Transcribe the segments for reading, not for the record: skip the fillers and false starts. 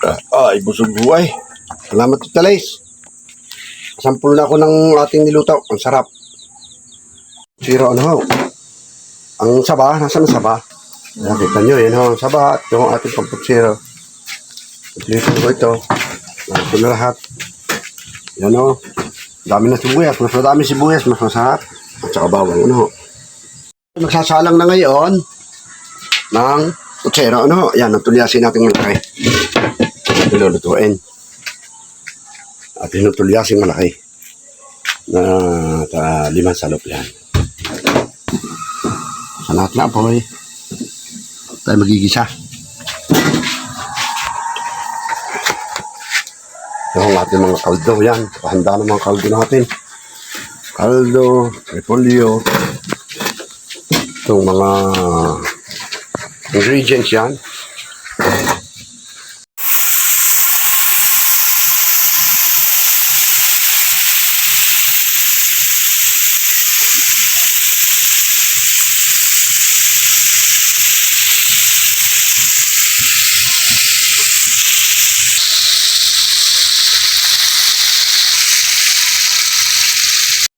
Ay, busog buhay. Salamat, Tita Lace. Sampul na ako ng ating niluto. Ang sarap. Zero ano ho. Ang saba, nasaan ang saba? Nakita nyo, yun ho. Ang saba at yung ating pamputsiro. Ito ko ito. Ito na lahat. Yan ho. Dami na sibuyas. Mas madami sibuyas, mas masarap. At saka bawang, ano ho. Magsasalang na ngayon ng putsero, ano ho. Yan, ang tulyasin natin malaki. Nilulutuin. At hinutulyasin malaki. Na 5 salop yan. Sanat na po eh. Tayo magigisa. Yung ating mga kaldo yan. Pahanda ng mga kaldo natin. Kaldo, repolyo. Itong mga ingredients yan.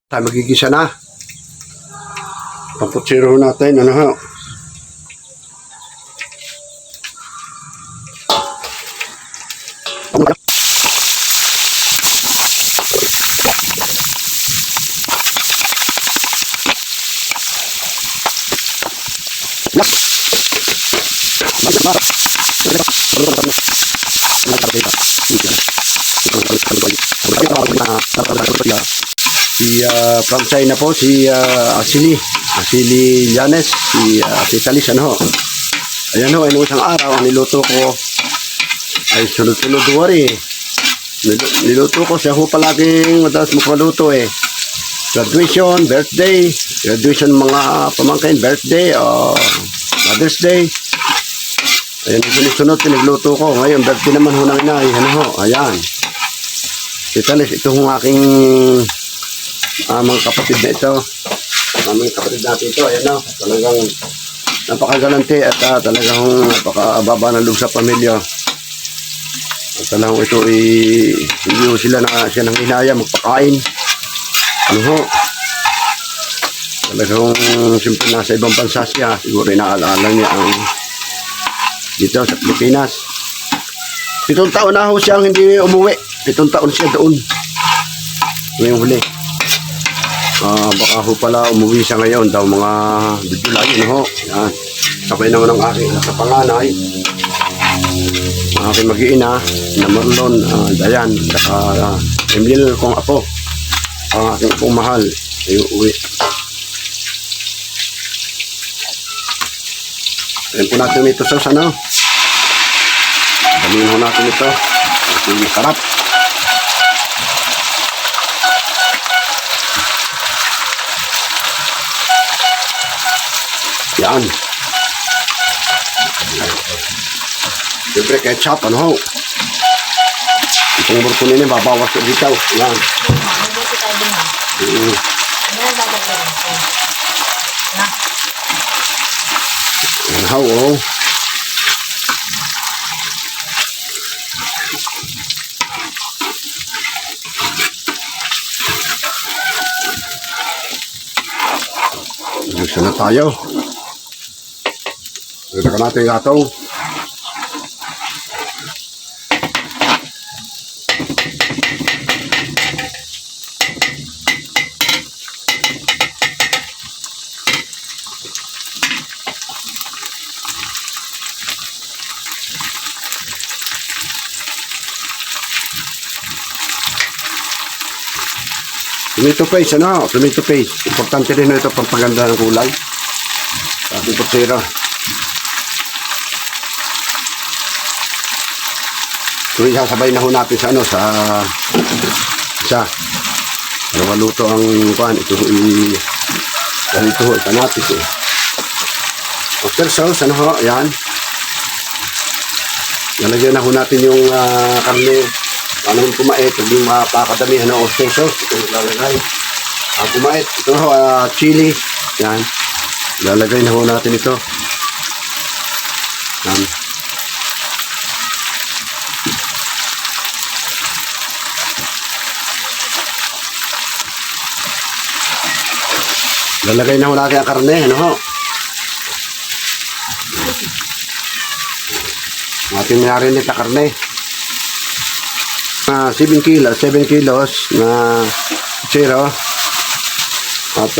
Tayo magigisa na. Pamputsiro natin, ano ho. From China po si Asili Llanes, si Talis, ano ho. Ayan ho, ay isang araw ang niluto ko ay sunod-sunod wari. Niluto ko siya ho palaging madalas magpaluto eh. Graduation, birthday, graduation mga pamangkin, birthday, Mother's Day. Ayan, sunod-sunod pinagluto ko. Ngayon, birthday naman ho ng inay, ano ho, ayan. Si Talis, ito hong aking mga kapatid na ito, mga kapatid natin ito, ayan o, talagang napakagalante at talagang napakababa ng loob sa pamilya. At talagang ito hindi sila siya nang hinaya magpakain, ano ho, talagang siyempre nasa ibang bansa siya, siguro inaalala niya ang dito sa Pilipinas. 7 taon na ho siyang hindi umuwi, 7 taon siya doon ngayong huli. Baka ho pala umuwi siya ngayon daw mga July, ano ho. Yan. Sabay naman ang aking sa panganay, ang aking mag-iina na Marlon, Dayan, saka Emil kong apo, ang aking apong mahal ay uuwi. Ayan po natin ito sa ano. Damihin ho natin ito kasi masarap. Yan. Siyempre ketchup, ano ho. Itong burko nila, babawas ko dito. Yan. Yan ho, oh. Gusto na tayo. Ito natin yung atong. Tomato paste, ano? Tomato paste. Importante rin ito pampaganda ng kulay. Ating putsero. So, isasabay na ho natin sa ano, sa isa. Para maluto ang kuhan. Ito natin eh. Oyster sauce, ano ho, ayan. Nalagyan na ho natin yung karne. Paano yung kumait, huwag yung mapakadamihan ng oyster sauce. Ito lalagay. Kumait, ito ho, chili. Yan. Lalagay na ho natin ito. Yan. Lalagay na ho natin ang karne, ano ho? Ating marinate na karne. 7 kilos na putsero. At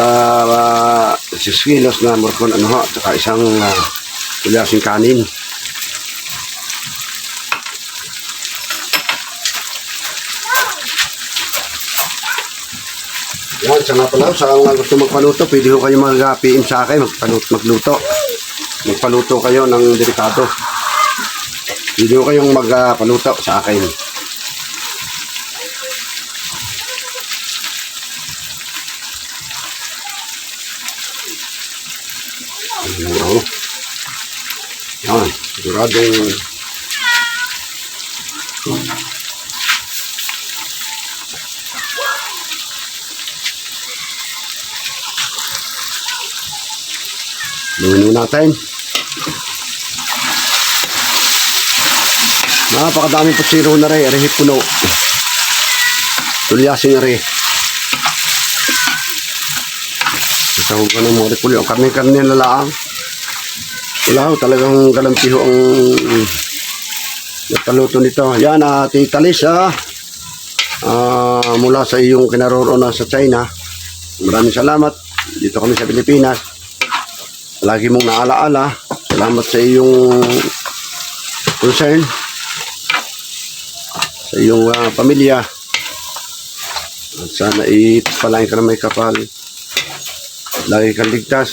6 kilos na morcon, ano ho? At saka isang tulyasing kanin. Yan, sa nga pala, sa mga gusto magpaluto, pwede ho kayo mag-PM sa akin, magluto. Magpaluto kayo ng delikado. Pwede ho kayong magpaluto sa akin. Yan, siguradong luwin natin. Napakadaming putsiro na rin. Arihip puno. Tulyasin na rin. Isahugan ng mga rikulo. Ang karne-karne na laang. Wala ho. Talagang galampiho ang nagpaluto nito. Yan, Tita Liz, mula sa iyong kinaroroonan sa China. Maraming salamat. Dito kami sa Pilipinas. Lagi mong naalaala. Salamat sa iyong concern. Sa iyong pamilya. At sana ipalain ka na may kapal. Lagi kang ligtas.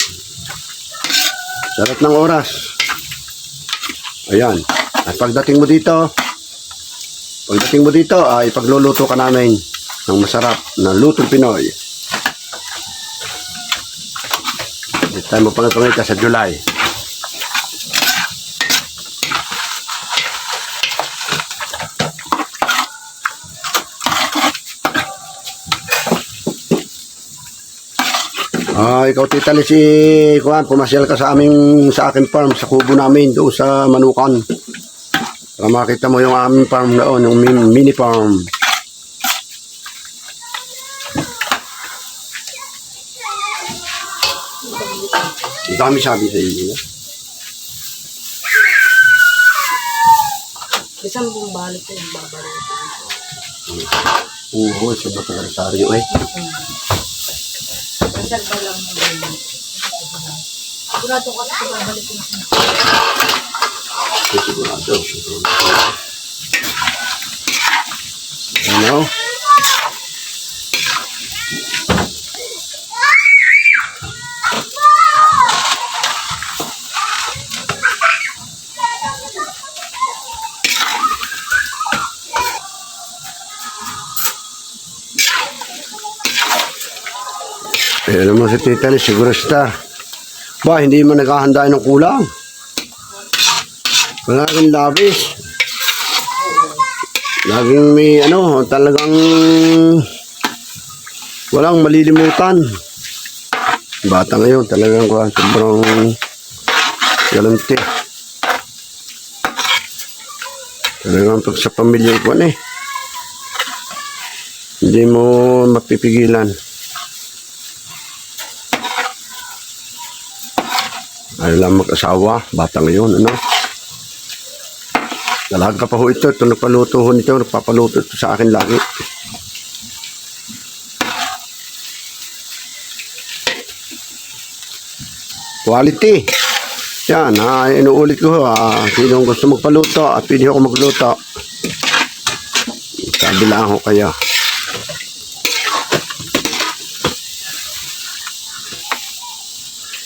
Sarap ng oras. Ayan. At pagdating mo dito, ay pagluluto ka namin ng masarap na lutong Pinoy. Hindi tayo mapangipangita sa July. Ikaw Tita Liz, pumasyal ka sa aking farm, sa kubo namin doon sa Manukan. Para makita mo yung aming farm noon, yung mini farm. Ang dami sabi sa inyo. Isang buong balik ko yung babalik. Oo, sa Batangasaryo eh. Reserva lang mo ganyan. Sigurado ko kasi babalik ko na. Sigurado. Ano? Alam mo si Tita Liz, siguro star. Ba, hindi mo naghahanda ng kulang. Laging labis. Laging may talagang walang malilimutan. Bata ngayon, talagang sobrang galante. Talagang pag sa pamilya ko hindi mo mapipigilan. Ayaw lang mag-asawa, bata ngayon, Dalaga pa ho ito nagpaluto ho nito, nagpapaluto ito sa akin lagi. Quality. Yan, inuulit ko sino gusto magpaluto at pwede ako magluto. Sabi lang ho kaya.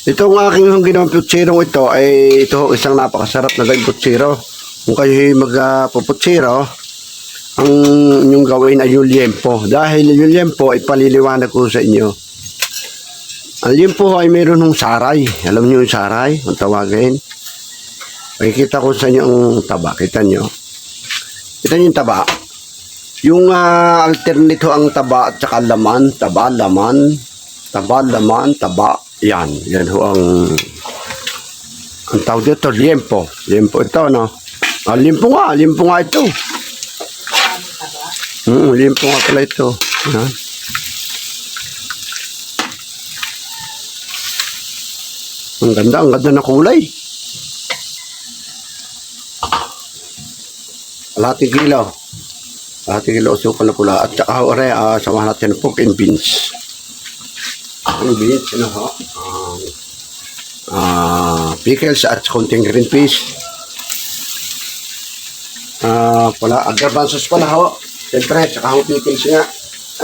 Itong aking ginawang putsirong ito ay isang napakasarap na gawing putsiro. Kung kayo magpuputsiro, ang inyong gawin ay yung liempo. Dahil yung liempo ay paliliwanag ko sa inyo. Ang liempo ay mayroon ng saray. Alam niyo yung saray? Ang tawagin. Pakikita ko sa inyo ang taba. Kita niyo. Kita niyo yung taba. Yung alternate ang taba at saka laman. Taba, laman. Taba, laman, taba. Yan ho ang tawag dito, liempo. Liempo ito, liempo nga ito. Liempo nga pala ito. Yan. Ang ganda ng kulay. Kalahating kilo. Kalahating kilo asukal na pula. At saka ore, samahan natin ng pork and beans. Ang beans, ano ho? Pickles at konting green peas. Garbanzos pala ho. Siyempre, saka ho pickles nga.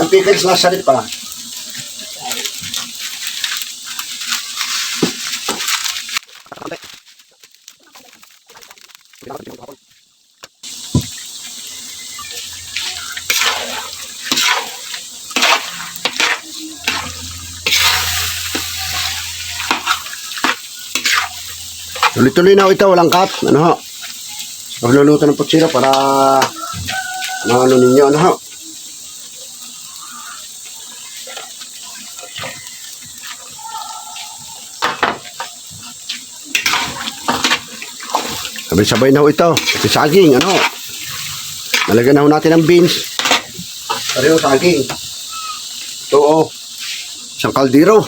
Ang pickles nasa rin pa. Tuloy-tuloy na ho ito, walang cut. Ano ho? Pagluluto ng putsira para ano ninyo, ano ho? Sabay-sabay na ho ito. Ito saging, ano ho? Nalagyan na ho natin ng beans. Pareho saging. Ito o. Isang kaldero.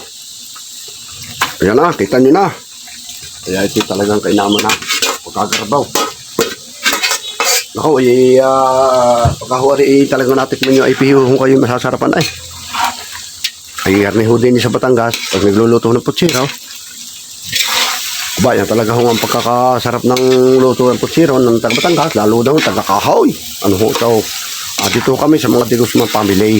Ayan na, kita nyo na. Kaya ito talagang kainaman na pagkagarbaw. Ako, pagkahuari talagang natikman nyo ay pihihong kayo masasarapan ay. Ay, garniho din sa Batangas pag nagluluto ng putsiro. Aba, yan talaga hong ang pagkakasarap ng luto ng putsiro ng taga Batangas, lalo daw taga Kahoy. Ano ho ito? Dito kami sa mga Digosman family.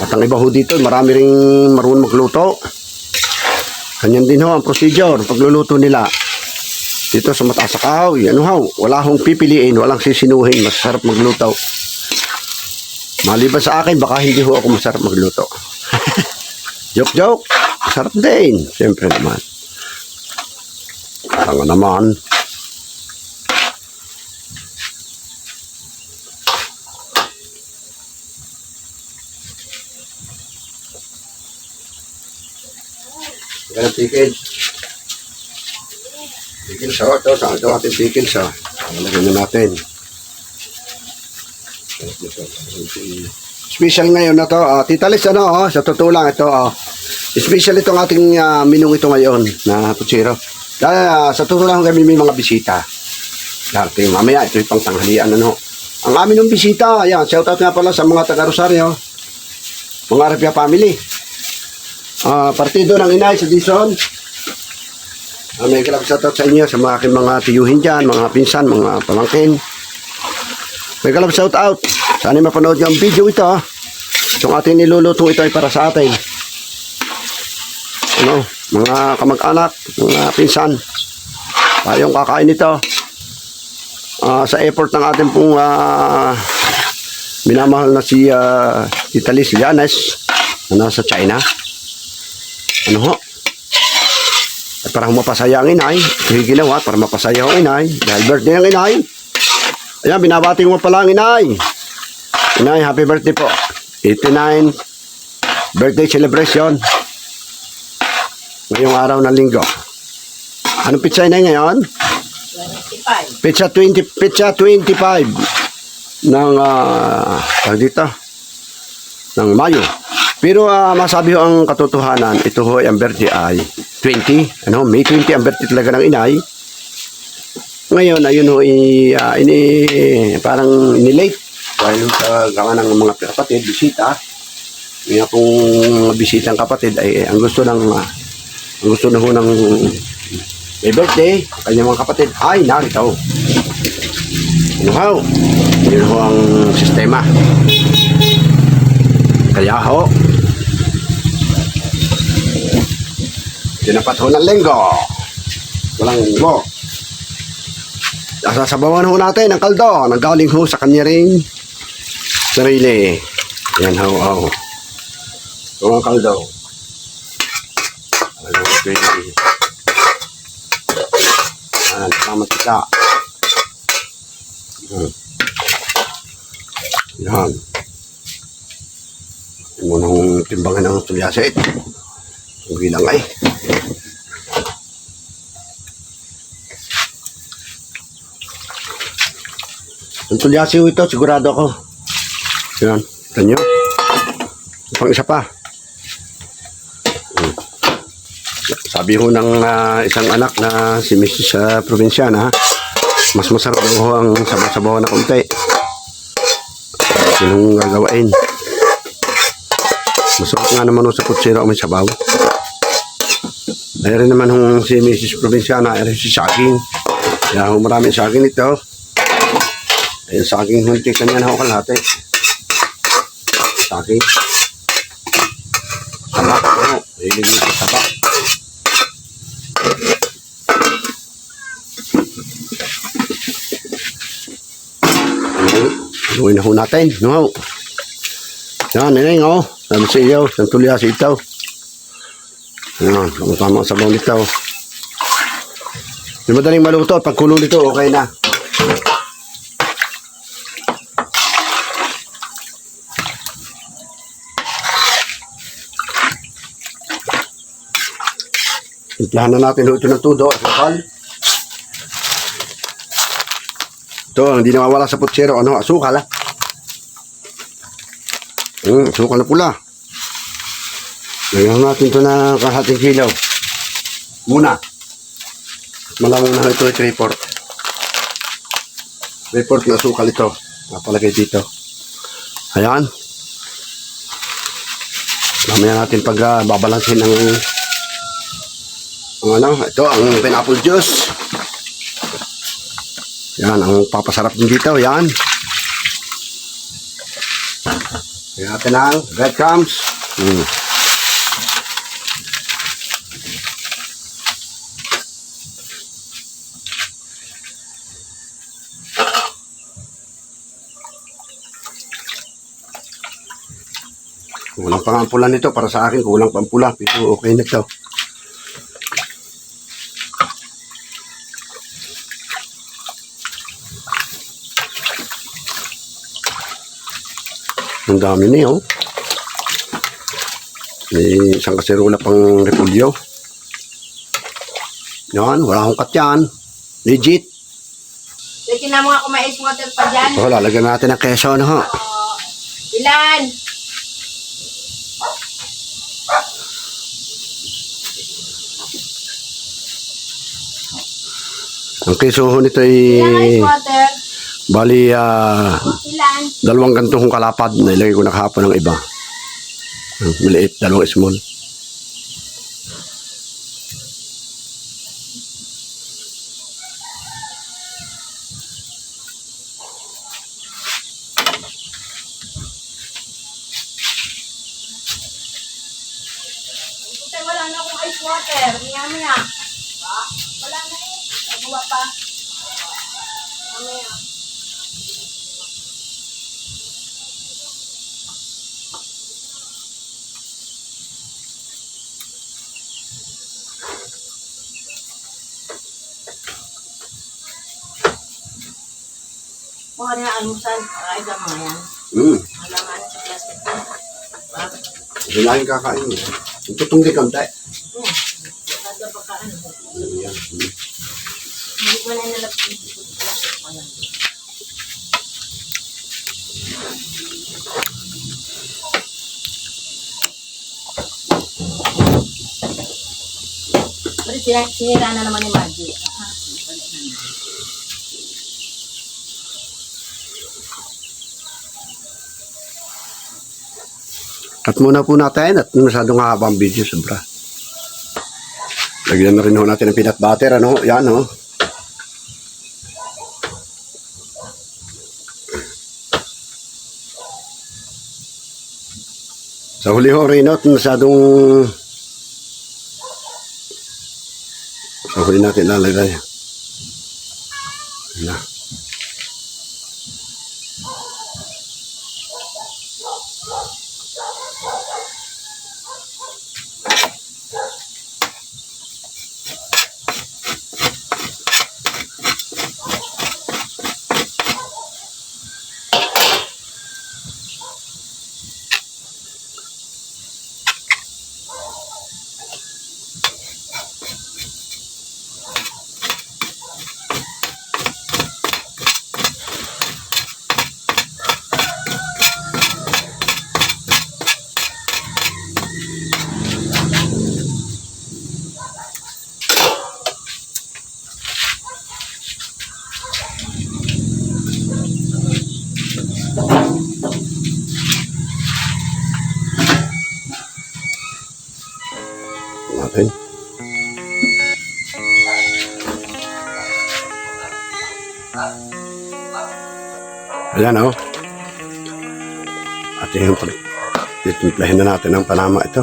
At ang iba ho dito, marami ring marunong magluto. Ganyan din ho ang procedure pagluluto nila. Dito sa mataas sa Kahoy, ano ho, wala hong pipiliin, walang sisinuhin, masarap magluto. Maliban sa akin, baka hindi ho ako masarap magluto. Joke, masarap din. Siyempre naman. Parang naman. Ganang pickles. Pickles ho. Ito, saan ito ating pickles ho. Nalagyan na natin. Special ngayon na to. Tita Liz, ano, sa totoo lang ito. Special itong ating minong ito ngayon na putsiro. Dahil sa totoo lang kami may mga bisita. Dati mamaya, ito yung pang tanghalian. Ano. Ang amin ng bisita, ayan, shout out nga pala sa mga taga Rosario. Mga Arabia family. Partido ng inay sa Dison. May kalab shoutout sa inyo sa mga aking mga tiyuhin dyan, mga pinsan, mga pamangkin. May kalab shoutout. Sana mapanood nyo ang video ito. Itong ating niluluto ito ay para sa atin. Ano, mga kamag-anak, mga pinsan. Tayong kakain ito. Sa effort ng ating pong minamahal na si Tita Liz Llanes na nasa China. Ano ho? At para mapasaya ang inay, ito yung ginawa para mapasaya ang inay. Dahil birthday ang inay. Ayan, binabati ko pala ang inay. Inay, happy birthday po. 89 birthday celebration. Ngayong araw ng linggo. Anong pizza inay ngayon? 25. Pizza 25 ng dito ng Mayo. Pero masabi ko ang katotohanan, ito ho ang birthday ay 20, ano, May 20 ang birthday talaga ng inay. Ngayon, ayun ho, parang inilate. Dahil sa gawa ng mga kapatid, bisita. Yung akong bisitang kapatid ay ang gusto na ho ng may birthday, kanyang mga kapatid, ay narito. Ano ho? Yun ho ang sistema. Kaya ho, tinapat ho ng linggo. Walang linggo. Sasabawan ho natin ang kaldo. Nanggaling ho sa kanya ring sarili. Yan ho, ho. Ito ang kaldo. Ano ito yung salamat kita. Yan. Ito mo nang timbangan ng tulyasit. Ang bilang ay. Ang tulyasiw ito, sigurado ako. Yan, ito nyo. Pang isa pa. Sabi ho ng isang anak na si Mrs. Provinciana, mas masarap daw ho ang sabaw-sabaw na konti. Sinong gagawain? Masarap nga naman ho sa kutsero may sabaw. Ay rin naman ho si Mrs. Provinciana, ay rin si saging. Kaya ho maraming saging ito. Ayun saging hunti kanya na ho kalahati. Saging. Sabak ho. Iligay sa sabak. Luwin na ho natin. No? Yan, neneng oh. Sabi sa iyo, isang tulya sa itaw. Yan, tama sa bawang itaw. Di madaling maluto. Pagkulo nito, okay na. Timplahan na natin ito ng tudo. Asukal. Ito, hindi nawawala sa putsero. Ano? Asukal ah. Asukal na pula. Lagyan natin ito na kahating kilaw. Muna. Malamang na ito ay 3/4. 3/4 na asukal ito. Napalagay dito. Ayan. Mamaya natin pag babalansin ng ano, ito ang pineapple juice. Yan, ang papasarap din dito. Yan. Lagyan natin ang breadcrumbs. Kulang pa nga ang pula nito. Para sa akin, kulang pa ang pula. Pero okay na ito. Ang dami niya, oh. May isang kaserola pang repolyo. Yan, wala akong cut yan. Legit. Pwede na mga kumais water pa dyan. So, lalagyan natin ng keso, no, ho. Ilan? Ang keso ho nito Ilang ay ice water? bali, Ilan? 2 gantong kalapad na ilagay ko na kahapon ng iba. Maliit, 2 small. Kasi wala na akong ice water. Maya-maya. Wala na eh. Nagawa pa. Maya-maya. Mga na almusal. Ay, ka mga yan. Wala nga na sa plastic ko. Hindi na yung kakain. Tutong di kante. Kada pa ka ano. Yan. Hindi ko na nalapin. Plastic ko yan. Pero sinira na naman ni Margie. Cut muna po natin at masyadong haba ang video, sobra. Lagyan na rin ho natin ng peanut butter, ano? Yan, no? Sa huli ho rin, no? Masyadong sa huli natin lalagay. Yan na. natin. Ayan o. At yung titimplahin na natin ang panama ito.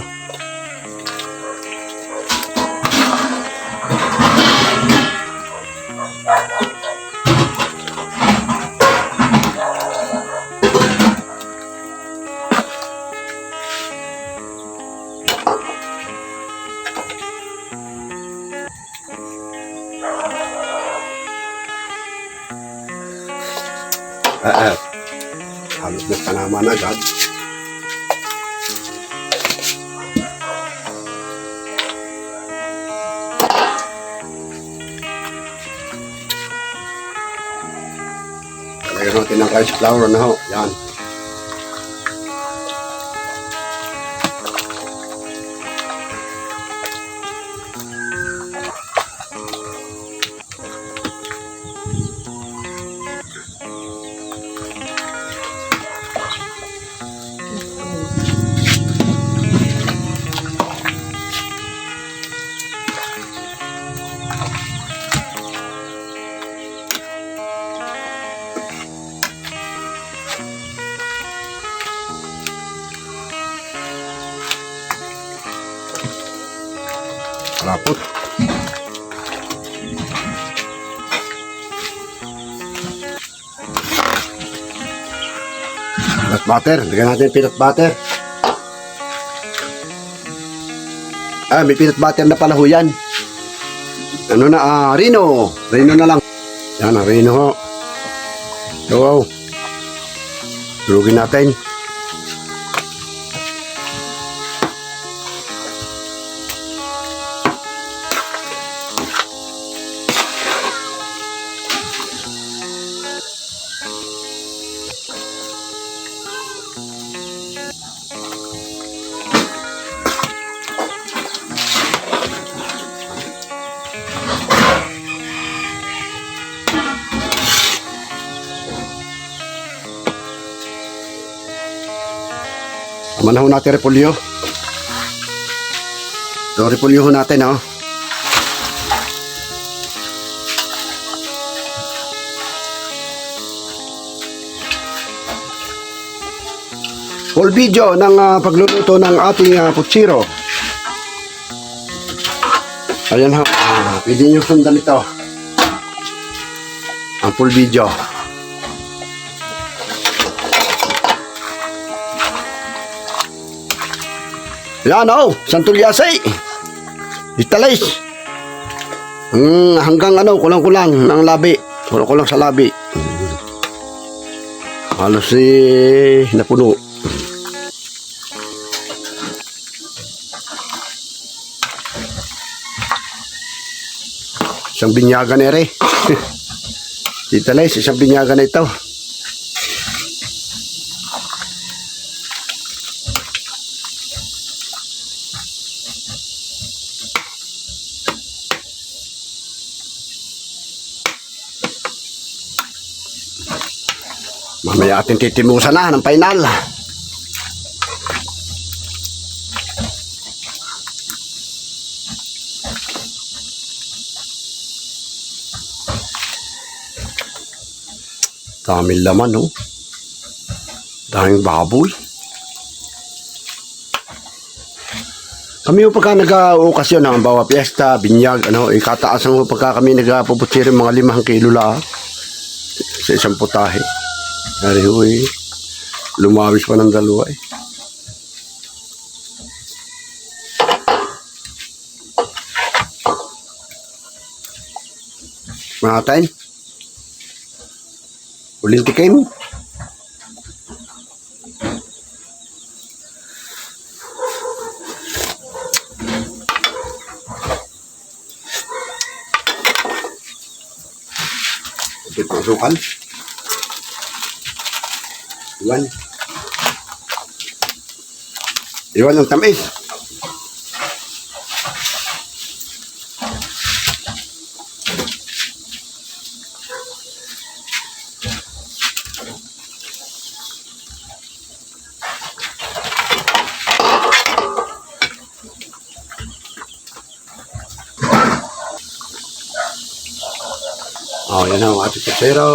Halos na panama na agad. Talagyan natin ng rice flour na ho. Yan. Rapot. Peanut butter. Lagyan natin peanut butter. May peanut butter na pala ho yan. Ano na, Rino. Rino na lang. Yan, Rino ho. Wow. Durugin natin. Manahon natin repolyo. So, repolyo ho natin, oh. Full video ng pagluluto ng ating putsiro. Ayan ho. Pwede nyo sundan ito. Ang full video. Yan o, Santulyasay. Italis. Hanggang kulang-kulang ng labi. Kulang-kulang sa labi. Halos napuno. Isang binyagan ere. Italis, isang binyagan na ito. Mamaya ating titimusan na ng final. Daming laman, no? Daming baboy. Kami yung pagka nag-okasyon ng bawa piyesta, binyag, ikataas ang pagka kami nag-puputsiri mga 5 kilo lang sa isang putahe. Dari huy, lumawis pa ng 2 eh. Matain. Uling tikim. Pasukan. Iwan ang tamis. Oh, yan ang ating putsero.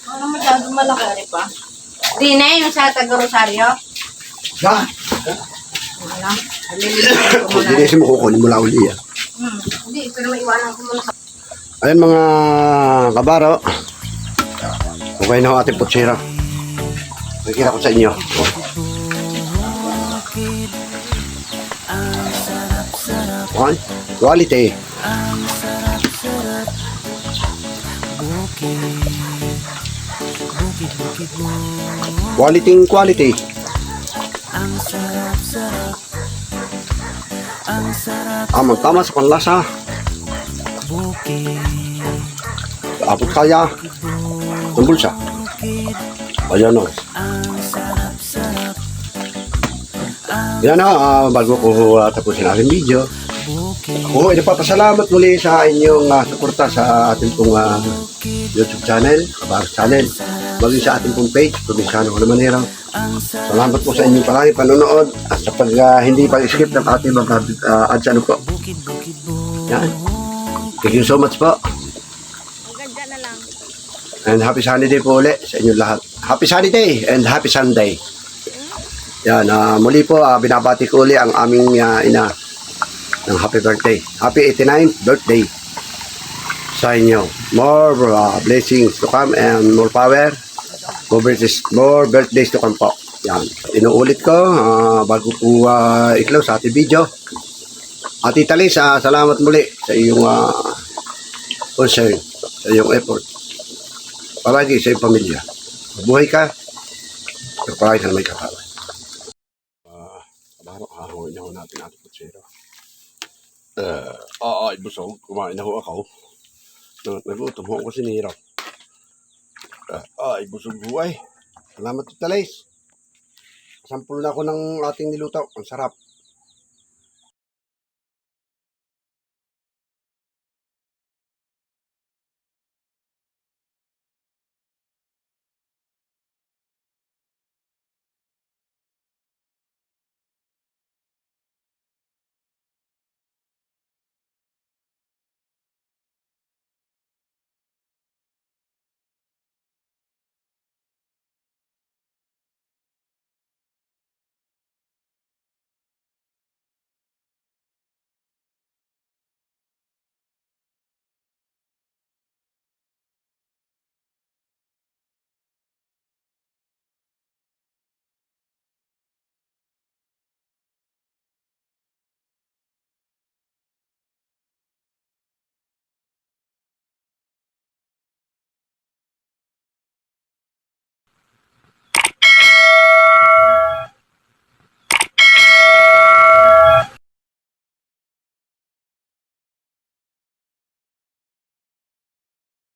Ano masyadong malaki pa? Di na yung sa taga-Rosario. Ha? Ano? Nalilimutan ko muna. Hindi mo kukunin mula uli yan. Hindi, pero maiwanan ko muna sa... Ayan mga kabaro. Okay na ho ating putsero. Nakikita ko sa inyo. Okay. Quality. Quality. Tama sa panlasa. Abot kaya ng bulsa. Ayan o. Yan na, bago ko tapusin aking video. Ako ay napapasalamat muli sa inyong suporta sa ating pong YouTube channel, Kabaro Channel. Maging sa ating pong page, Provinciano Colamanera. Salamat po sa inyong palagi panonood at sa hindi pag-skip ng ating mga ads ano po. Yan. Thank you so much po. Ganda na lang. And happy Sunday po ulit sa inyong lahat. Happy Sunday and happy Sunday. Yan, muli po binabati ko ulit ang aming ina ng happy birthday. Happy 89th birthday sa inyo. More blessings to come and more power. More birthdays to come po. Yan. Inuulit ko bago po iklaw sa ating video. Ate Talis, salamat muli sa iyong concern, sa iyong effort. Palagi sa iyong pamilya. Mabuhay ka. Palagi ka na may katawan. Kabaro, hahuin na ho natin ating putsero. Ay, busog. Kumain na ho ako. Nagutom ho ako sinira. Ay, busog ho ay. Salamat Ate Talis. Sampul na ako ng ating niluto. Ang sarap.